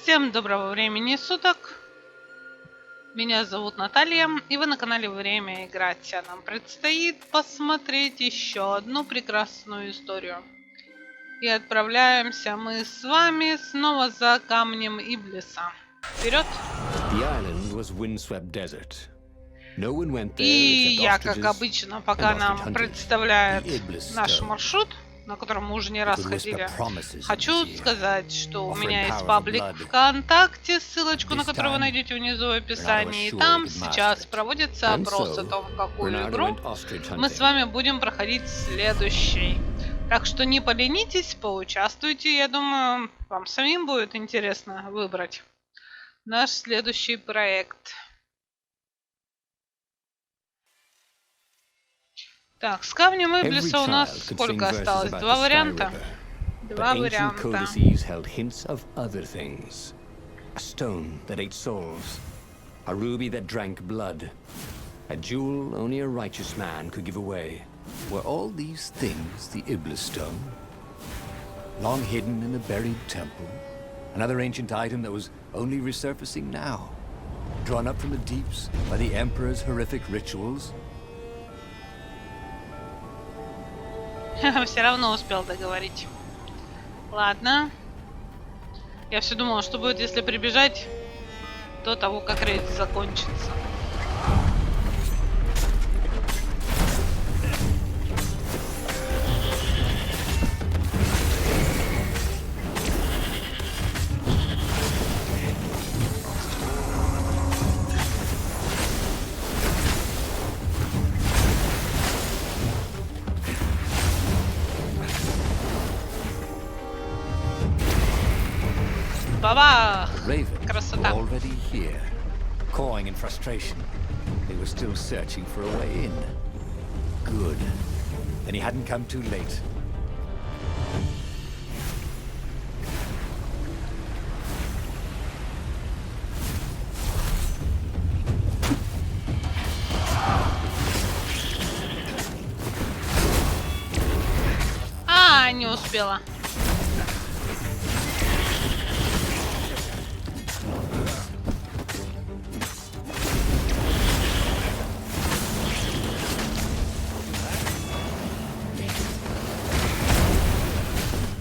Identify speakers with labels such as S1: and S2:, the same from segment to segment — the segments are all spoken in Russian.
S1: Всем доброго времени суток. Меня зовут Наталья, и вы на канале Время играть. А нам предстоит посмотреть еще одну прекрасную историю. И отправляемся мы с вами снова за камнем Иблиса. Вперед! И я, как обычно, пока нам представляет наш маршрут, на котором мы уже не раз ходили, хочу сказать, что у меня есть паблик ВКонтакте, ссылочку на который вы найдете внизу в описании. И там сейчас проводится опрос о том, какую игру мы с вами будем проходить следующей. Так что не поленитесь, поучаствуйте. Я думаю, вам самим будет интересно выбрать наш следующий проект. Так, с камнем Иблиса у нас сколько осталось? Два варианта. Два варианта.
S2: A stone that ate souls, a ruby that drank blood, a jewel only a righteous man could give away. Were all these things the Iblis stone? Long hidden in a buried temple? Another ancient item that was only resurfacing now? Drawn up from the deeps by the Emperor's horrific rituals?
S1: Все равно успел договорить. Ладно. Я все думала, что будет, если прибежать до того, как рейд закончится. Бабах! Красота!
S2: Already here, cawing in frustration. They were still searching for a way in. Good. Then he hadn't come too late.
S1: Не успела.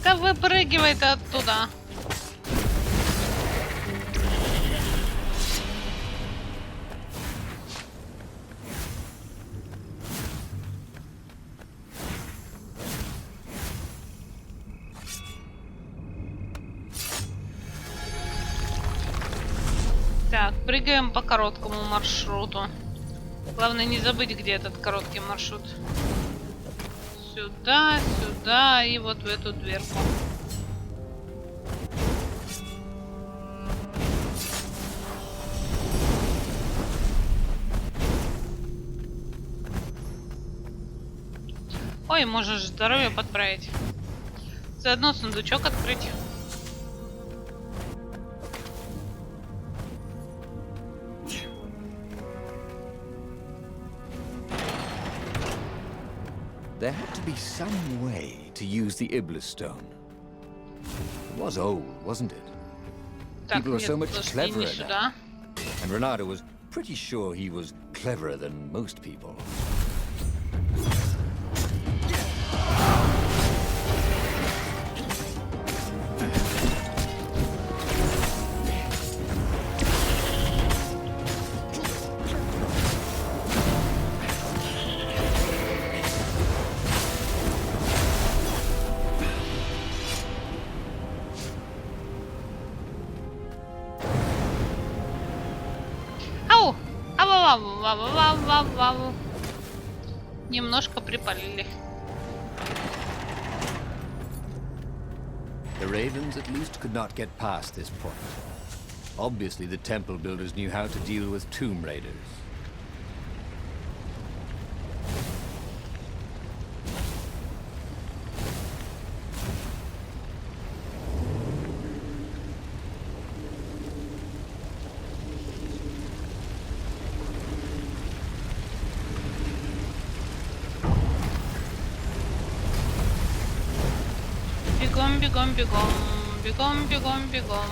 S1: Да выпрыгивай ты оттуда. Так, прыгаем по короткому маршруту. Главное не забыть, где этот короткий маршрут. Сюда, сюда и вот в эту дверку. Ой, можешь здоровье подправить. Заодно сундучок открыть.
S2: There had to be some way to use the Iblis stone. It was old, wasn't it? People were so much cleverer now. And Reinardо was pretty sure he was cleverer than most people.
S1: Немножко припалили.
S2: The ravens at least could not get past this point. Obviously, the temple builders knew how to deal with tomb raiders.
S1: Бегом, бегом, бегом, бегом, бегом, бегом.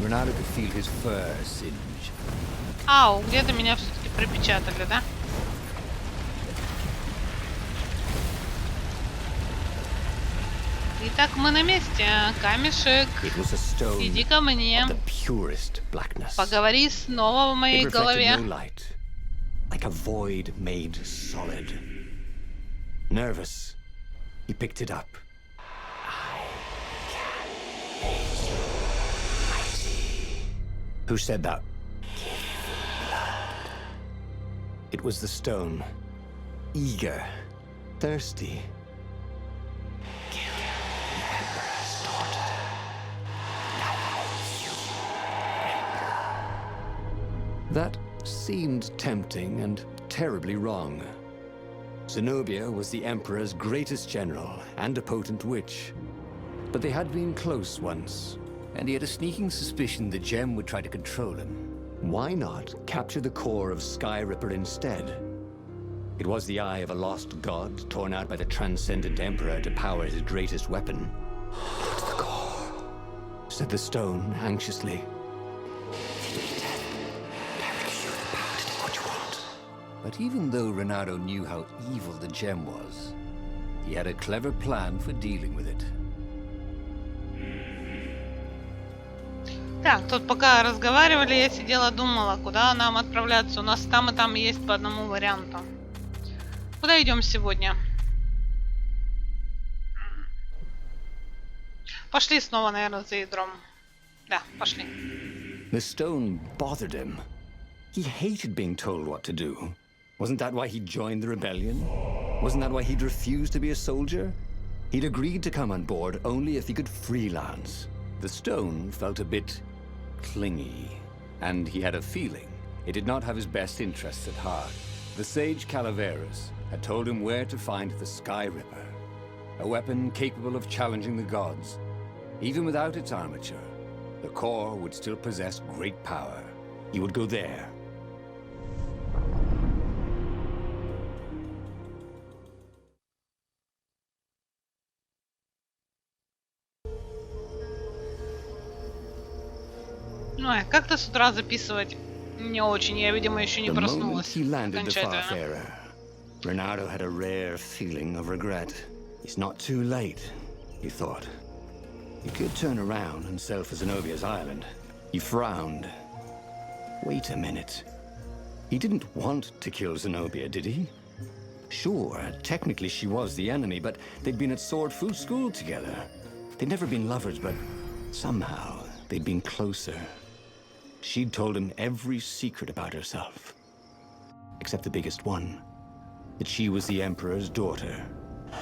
S2: Reinardo could feel his fur singe.
S1: Ау, где-то меня все-таки припечатали, да? Итак, мы на месте. Камешек, иди ко мне. Поговори снова в моей голове.
S2: Like a void made solid. Nervous, he picked it up. Who said that? It was the stone. Eager, thirsty. That seemed tempting and terribly wrong. Zenobia was the Emperor's greatest general and a potent witch. But they had been close once, and he had a sneaking suspicion the gem would try to control him. Why not capture the core of Sky Ripper instead? It was the eye of a lost god torn out by the transcendent Emperor to power his greatest weapon. What's the core? Said the stone anxiously. But even though Reinardo knew how evil the gem was, he had a clever plan for dealing with it.
S1: Так, тут пока разговаривали, я сидела, думала, куда нам отправляться. У нас там и там есть по одному варианту. Куда идем сегодня? Пошли снова, наверное, за ядром. Да, пошли.
S2: The stone bothered him. He hated being told what to do. Wasn't that why he joined the rebellion? Wasn't that why he'd refused to be a soldier? He'd agreed to come on board only if he could freelance. The stone felt a bit clingy, and he had a feeling it did not have his best interests at heart. The sage Calaveras had told him where to find the Sky Ripper, a weapon capable of challenging the gods. Even without its armature, the core would still possess great power. He would go there.
S1: Ну, как-то с утра записывать не очень. Я, видимо, еще не проснулась окончательно.
S2: Reinardo had a rare feeling of regret. It's not too late, he thought. He could turn around and sail for Zenobia's island. He frowned. Wait a minute. He didn't want to kill Zenobia, did he? Sure, technically she was the enemy, but they'd been at sword fu school together. They'd never been lovers, but somehow they'd been closer. She'd told him every secret about herself. Except the biggest one. That she was the Emperor's daughter.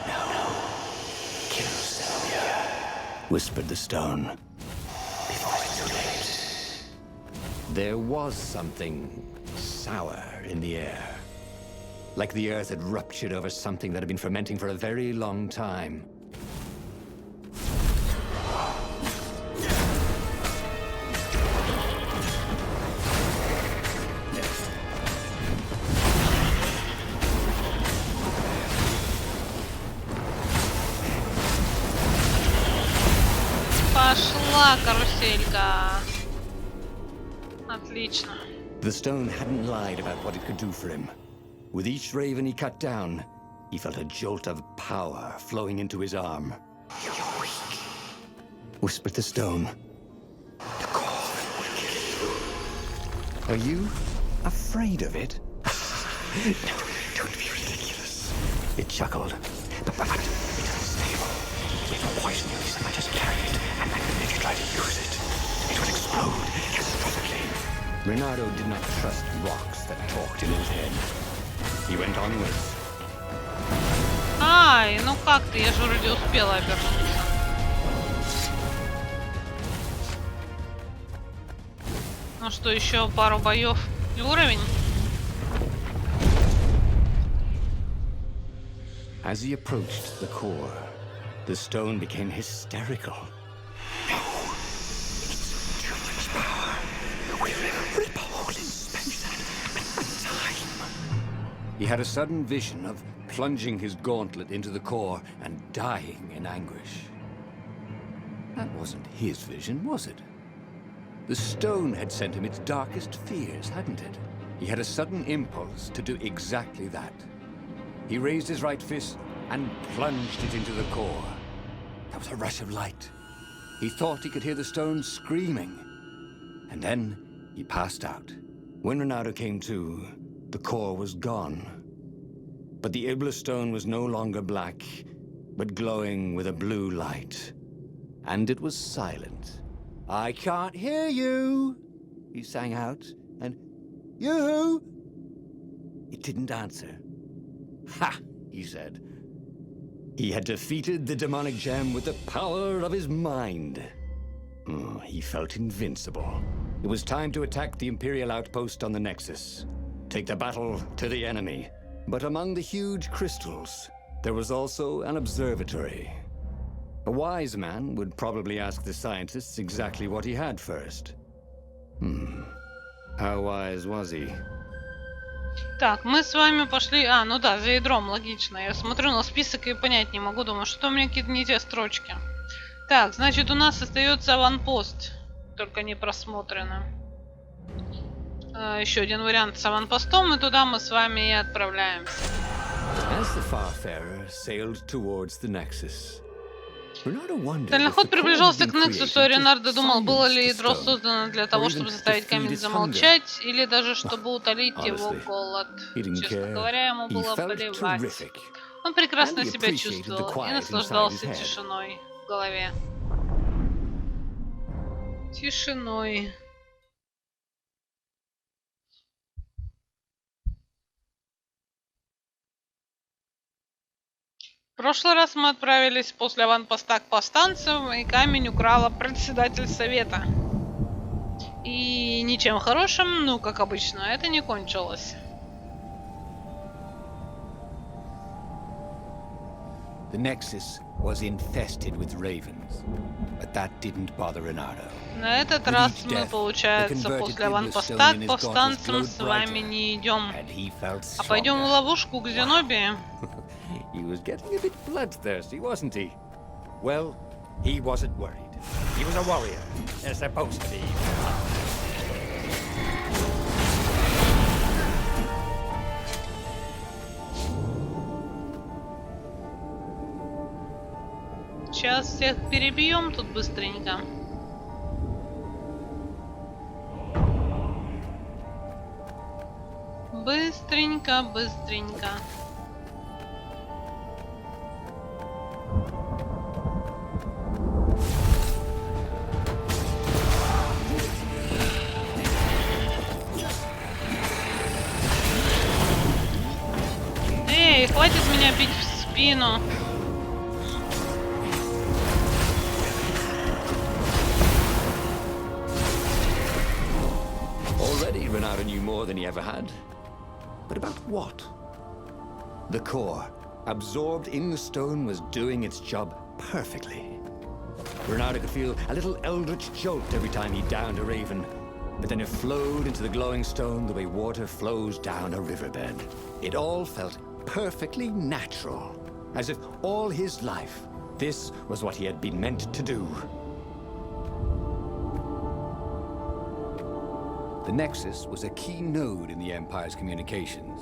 S2: No. Kill Zenobia, whispered the stone. Before it's too late. There was something sour in the air. Like the earth had ruptured over something that had been fermenting for a very long time.
S1: Пошла каруселька. Отлично.
S2: The stone hadn't lied about what it could do for him. With each raven he cut down, he felt a jolt of power flowing into his arm. You're weak, whispered the stone. The core will kill you. Are you afraid of it? No, don't be ridiculous. It chuckled. But it's unstable. If a poison use, I might just carry it, and then if you try to use it, it will explode catastrophically. Reinardo did not trust rocks that talked in his head. He went onwards.
S1: Ай, ну как ты? Я же вроде успела обернуться. Ну что, еще пару боев и уровень?
S2: As he approached the core, the stone became hysterical. No, it's too much power. We'll rip a hole in space and time. He had a sudden vision of plunging his gauntlet into the core and dying in anguish. That wasn't his vision, was it? The stone had sent him its darkest fears, hadn't it? He had a sudden impulse to do exactly that. He raised his right fist and plunged it into the core. There was a rush of light. He thought he could hear the stone screaming. And then he passed out. When Reinardo came to, the core was gone. But the Iblis stone was no longer black, but glowing with a blue light. And it was silent. "I can't hear you," he sang out, and "You?" It didn't answer. "Ha!" he said. He had defeated the demonic gem with the power of his mind. He felt invincible. It was time to attack the Imperial outpost on the Nexus. Take the battle to the enemy. But among the huge crystals, there was also an observatory. A wise man would probably ask the scientists exactly what he had first. How wise was he?
S1: Так, мы с вами пошли... А, ну да, за ядром, логично. Я смотрю на список и понять не могу. Думаю, что у меня какие-то не те строчки. Так, значит, у нас остается аванпост. Только не просмотрено. Еще один вариант с аванпостом, и туда мы с вами и отправляемся.
S2: As the Farfarer sailed towards the Nexus,
S1: Дальноход приближался к Нексусу, а Рейнардо думал, было ли ядро создано для того, чтобы заставить камень замолчать, или даже чтобы утолить его голод. Честно говоря, ему было плевать. Он прекрасно себя чувствовал и наслаждался тишиной в голове. Тишиной. В прошлый раз мы отправились после аванпоста к повстанцам, и камень украла председатель совета. И ничем хорошим, ну, как обычно, это не кончилось.
S2: The Nexus was infested with ravens, but that didn't bother Reinardo.
S1: На этот раз мы, получается, после аванпоста к повстанцам с вами не идем, а пойдем в ловушку к Зенобии.
S2: He was getting a bit bloodthirsty, wasn't he? Well, he wasn't worried. He was a warrior. They're supposed to be.
S1: Сейчас всех перебьем тут быстренько. Быстренько, быстренько. Эй, хватит меня бить в спину.
S2: Already Reinardo knew more than he ever had. But about what? The core, absorbed in the stone, was doing its job perfectly. Reinardo could feel a little eldritch jolt every time he downed a raven, but then it flowed into the glowing stone the way water flows down a riverbed. It all felt perfectly natural, as if all his life, this was what he had been meant to do. The Nexus was a key node in the Empire's communications.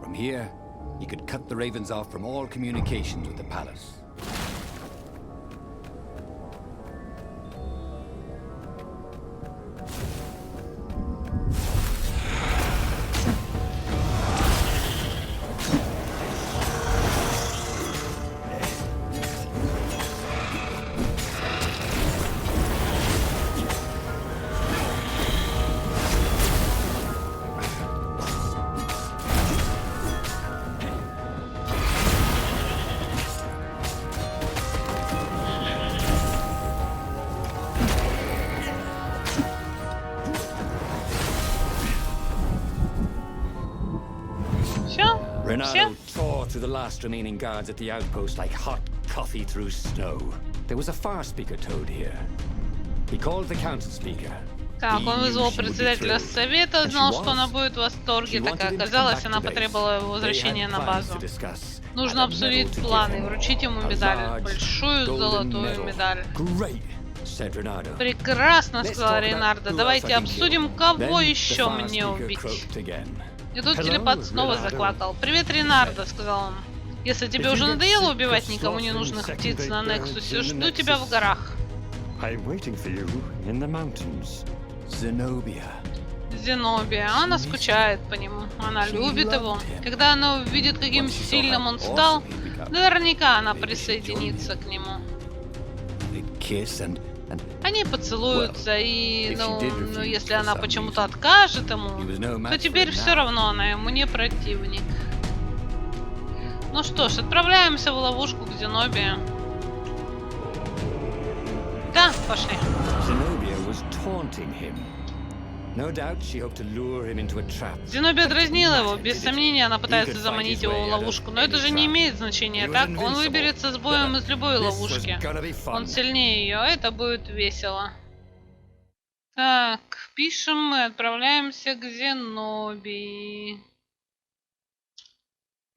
S2: From here, he could cut the ravens off from all communications with the palace. Reinardo tore through the last remaining guards at the outpost like hot coffee through snow. There was a far speaker toad here. He called the council speaker.
S1: Так, он вызвал председателя совета, знал, что она будет в восторге, так и оказалось, она потребовала его возвращения на базу. Нужно обсудить планы и вручить ему медаль, большую золотую медаль. Прекрасно, сказал Рейнардо, давайте обсудим, кого еще мне убить. И тут телепат снова заквакал. Привет, Рейнардо, сказал он. Если тебе уже надоело убивать никому не нужных птиц на Нексусе, жду тебя в горах. Зенобия. Она скучает по нему. Она любит его. Когда она увидит, каким сильным он стал, наверняка она присоединится к нему. Они поцелуются, и, ну, если она почему-то откажет ему, то теперь все равно она ему не противник. Ну что ж, отправляемся в ловушку к Зенобии. Да, пошли. Зенобия дразнила его. Без сомнения, она пытается заманить его в ловушку. Но это же не имеет значения, так? Он выберется с боем из любой ловушки. Он сильнее ее, а это будет весело. Так, пишем мы, отправляемся к Зенобии.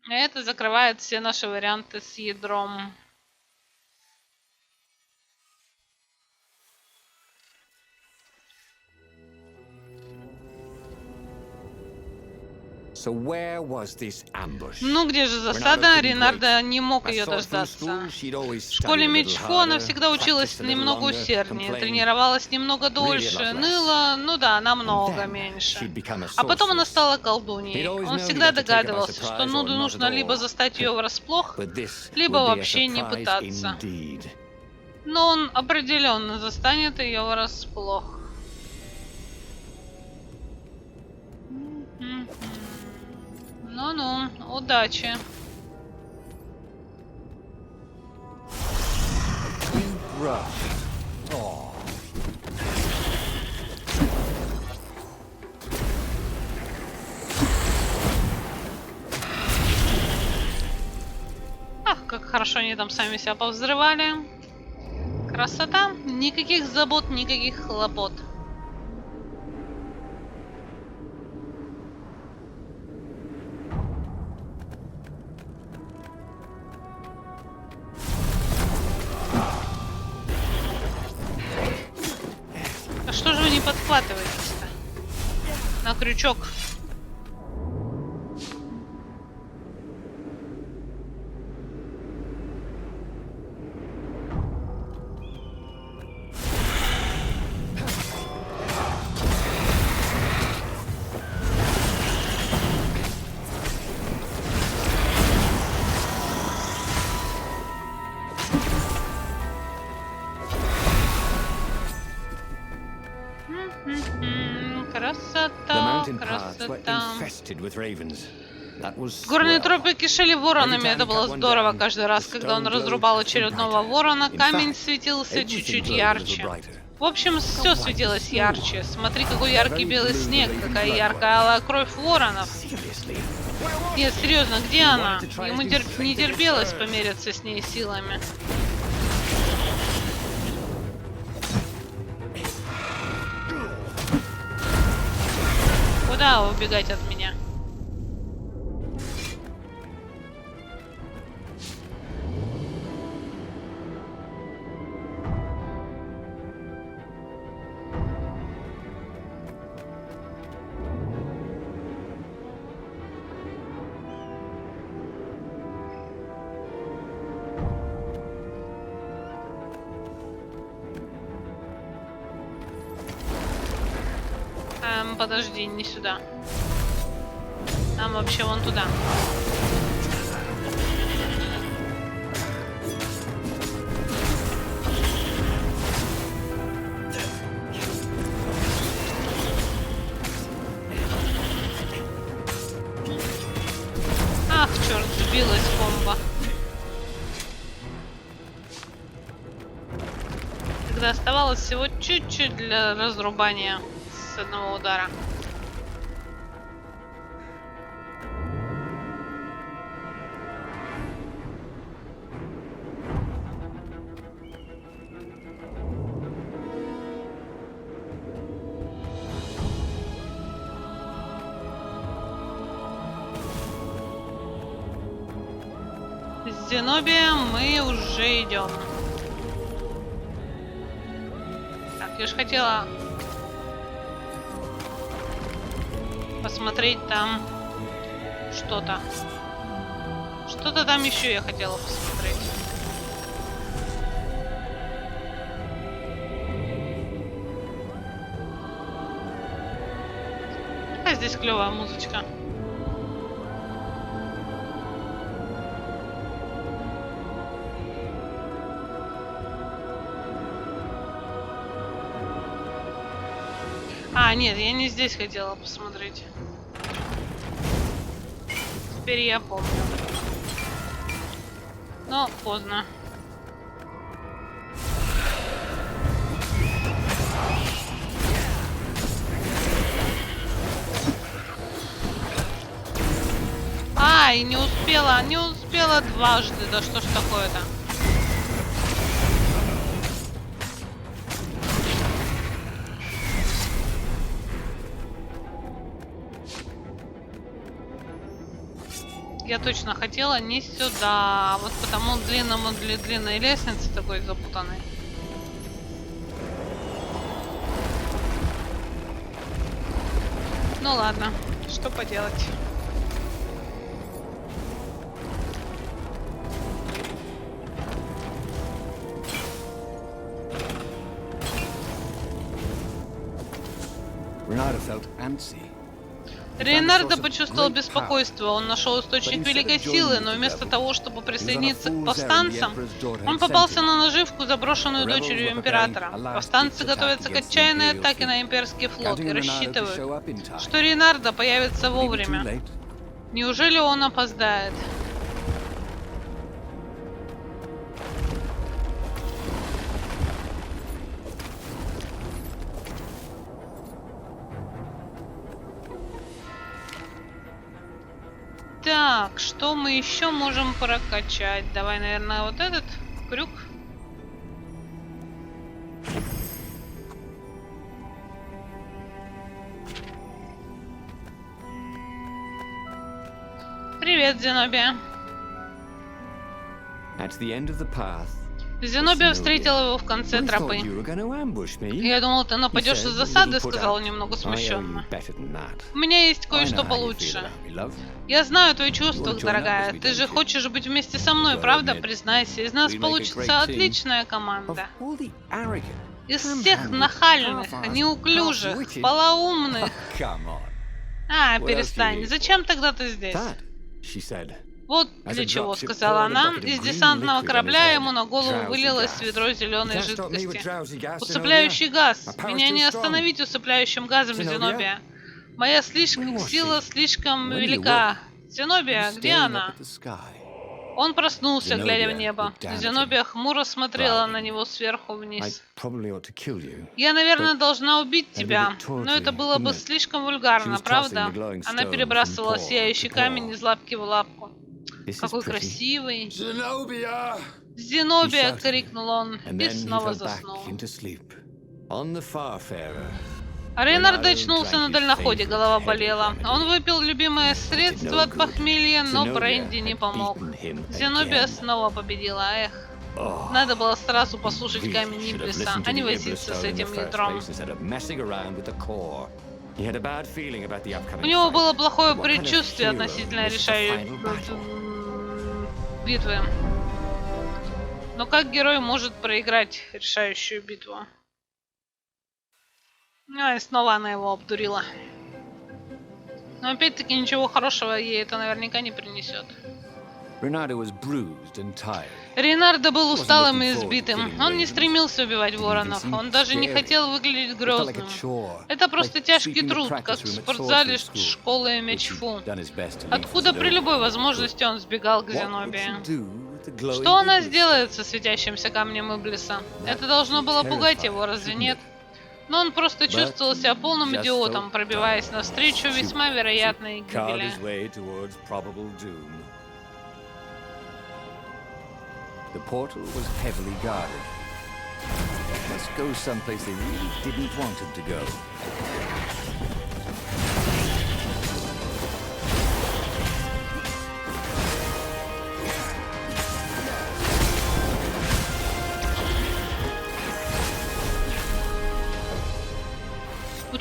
S1: Это закрывает все наши варианты с ядром. Ну где же засада? Рейнардо не мог ее дождаться. В школе Мечхо она всегда училась немного усерднее, тренировалась немного дольше, ныла, ну да, намного меньше. А потом она стала колдуньей. Он всегда догадывался, что Нуду нужно либо застать ее врасплох, либо вообще не пытаться. Но он определенно застанет ее врасплох. Ну-ну, удачи. Ах, как хорошо они там сами себя повзрывали. Красота. Никаких забот, никаких хлопот. Что же вы не подхватываетесь-то? На крючок. Красота, красота. Горные тропы кишели воронами. Это было здорово. Каждый раз, когда он разрубал очередного ворона, камень светился чуть-чуть ярче. В общем, все светилось ярче. Смотри, какой яркий белый снег, какая яркая алая кровь воронов. Нет, серьезно, где она? Ему не терпелось помериться с ней силами. Куда убегать от меня? Подожди, не сюда. Нам вообще вон туда. Ах, черт, сбилась бомба. Тогда оставалось всего чуть-чуть для разрубания с одного удара. Зенобия, мы уже идем. Так, я же хотела посмотреть там что-то. Что-то там еще я хотела посмотреть. Какая здесь клевая музычка. А, нет, я не здесь хотела посмотреть. Теперь я помню. Но поздно. Ай, не успела дважды. Да что ж такое-то? Я точно хотела не сюда, а вот по тому длинной лестнице такой запутанной. Ну ладно, что поделать. Рейнардо почувствовал беспокойство. Он нашел источник великой силы, но вместо того, чтобы присоединиться к повстанцам, он попался на наживку, заброшенную дочерью императора. Повстанцы готовятся к отчаянной атаке на имперский флот и рассчитывают, что Рейнардо появится вовремя. Неужели он опоздает? Так, что мы еще можем прокачать? Давай, наверное, вот этот крюк. Привет, Зенобия. Зенобия встретила его в конце тропы. Я думал, ты нападешь из засады, сказал он немного смущенно. У меня есть кое-что получше. Я знаю твои чувства, дорогая. Ты же хочешь быть вместе со мной, правда? Признайся, из нас получится отличная команда. Из всех нахальных, неуклюжих, полоумных. А, перестань. Зачем тогда ты здесь? Вот для чего, сказала она. Из десантного корабля ему на голову вылилось ведро зеленой жидкости. Усыпляющий газ. Меня не остановить усыпляющим газом, Зенобия. Моя сила слишком велика. Зенобия, где она? Он проснулся, глядя в небо. Зенобия хмуро смотрела на него сверху вниз. Я, наверное, должна убить тебя, но это было бы слишком вульгарно, правда? Она перебрасывала сияющий камень из лапки в лапку. Какой красивый! Зенобия! — крикнул он и снова заснул. А Рейнардо очнулся на дальноходе, голова болела. Он выпил любимое средство от похмелья, но бренди не помог. Зенобия снова победила. Эх, надо было сразу послушать камень Иблиса, а не возиться с этим ядром. У него было плохое предчувствие относительно решающей битвы. Но как герой может проиграть решающую битву? Ну и снова она его обдурила. Но опять-таки ничего хорошего ей это наверняка не принесет. Рейнардо был усталым и избитым. Он не стремился убивать воронов. Он даже не хотел выглядеть грозным. Это просто тяжкий труд, как в спортзале школы мечфу, откуда при любой возможности он сбегал к Зенобии. Что она сделает со светящимся камнем Иблиса? Это должно было пугать его, разве нет? Но он просто чувствовал себя полным идиотом, пробиваясь навстречу весьма вероятной гибели.
S2: The portal was heavily guarded. Let's go someplace they really didn't want him to go.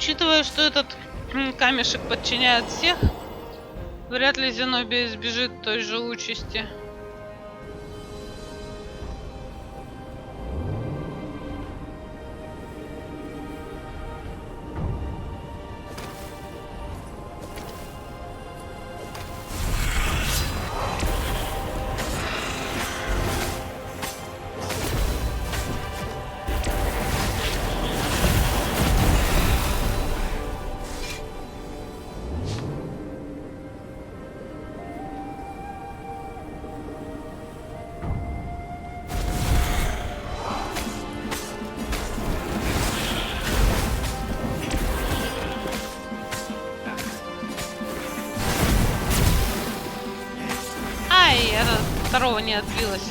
S1: Учитывая, что этот камешек подчиняет всех, вряд ли Зенобия избежит той же участи. Второго не отбилась.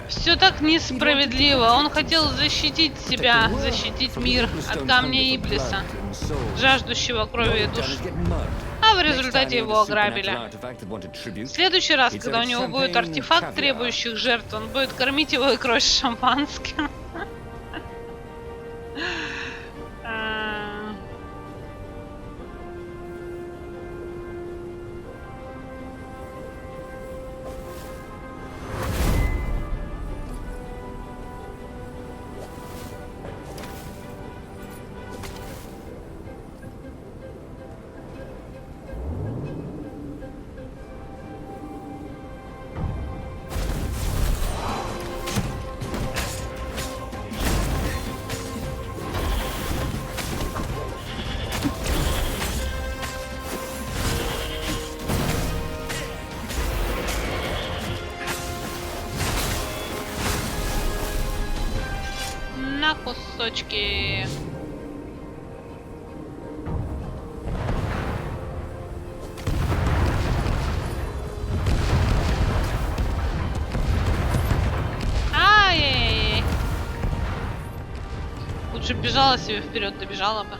S1: Все так несправедливо. Он хотел защитить себя, защитить мир от камня Иблиса, жаждущего крови и души. А в результате его ограбили. В следующий раз, когда у него будет артефакт, требующий жертв, он будет кормить его икрой с шампанским. На кусочки. Ай-яй-яй. Лучше бежала себе вперед, добежала бы.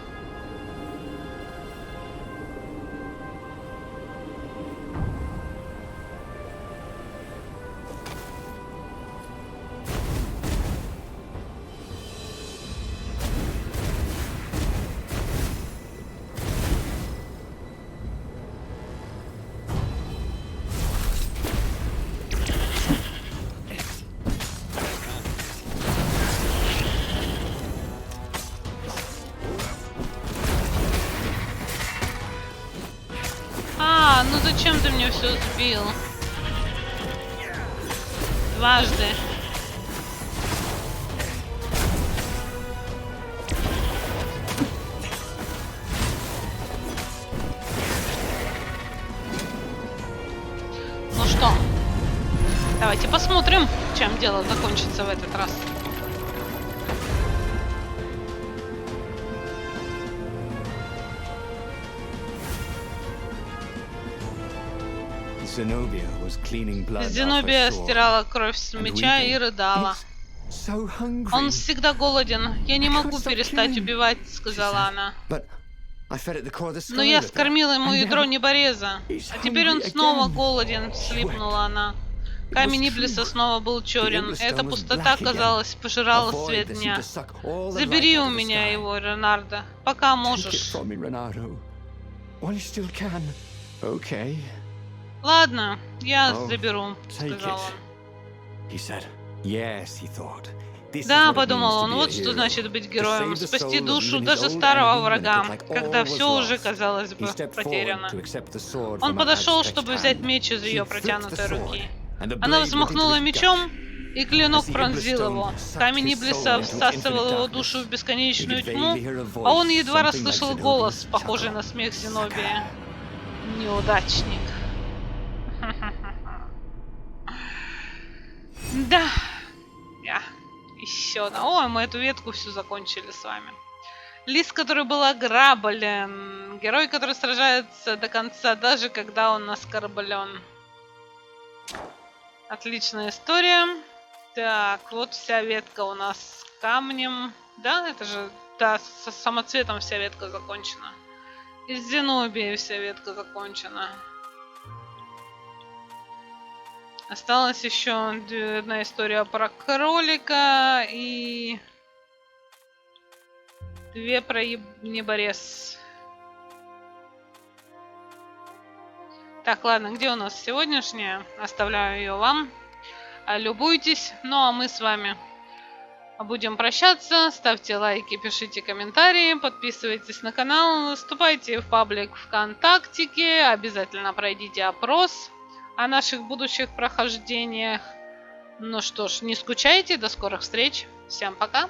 S1: Ну зачем ты мне все сбил? Дважды. Ну что? Давайте посмотрим, чем дело закончится в этот раз. Зенобия стирала кровь с меча и рыдала. Он всегда голоден. Я не могу перестать убивать, сказала она. Но я скормила ему ядро небореза. А теперь он снова голоден, всхлипнула она. Камень Иблиса снова был черен. Эта пустота, казалось, пожирала свет дня. Забери у меня его, Рейнардо, пока можешь. Ладно, я заберу, сказал он. Да, подумал он, вот что значит быть героем. Спасти душу даже старого врага, когда все уже, казалось бы, потеряно. Он подошел, чтобы взять меч из ее протянутой руки. Она взмахнула мечом, и клинок пронзил его. Камень Иблиса всасывал его душу в бесконечную тьму, а он едва расслышал голос, похожий на смех Зенобии. Неудачник. Да. Еще одна. Ой, мы эту ветку всю закончили с вами. Лис, который был ограблен. Герой, который сражается до конца, даже когда он оскорблен. Отличная история. Так, вот вся ветка у нас с камнем. Да, это же, да, со самоцветом вся ветка закончена. Из Зенобии вся ветка закончена. Осталась еще одна история про кролика и 2 про неборез. Так, ладно, где у нас сегодняшняя? Оставляю ее вам. Любуйтесь. Ну а мы с вами будем прощаться. Ставьте лайки, пишите комментарии, подписывайтесь на канал, вступайте в паблик ВКонтактике, обязательно пройдите опрос о наших будущих прохождениях. Ну что ж, не скучайте, до скорых встреч. Всем пока.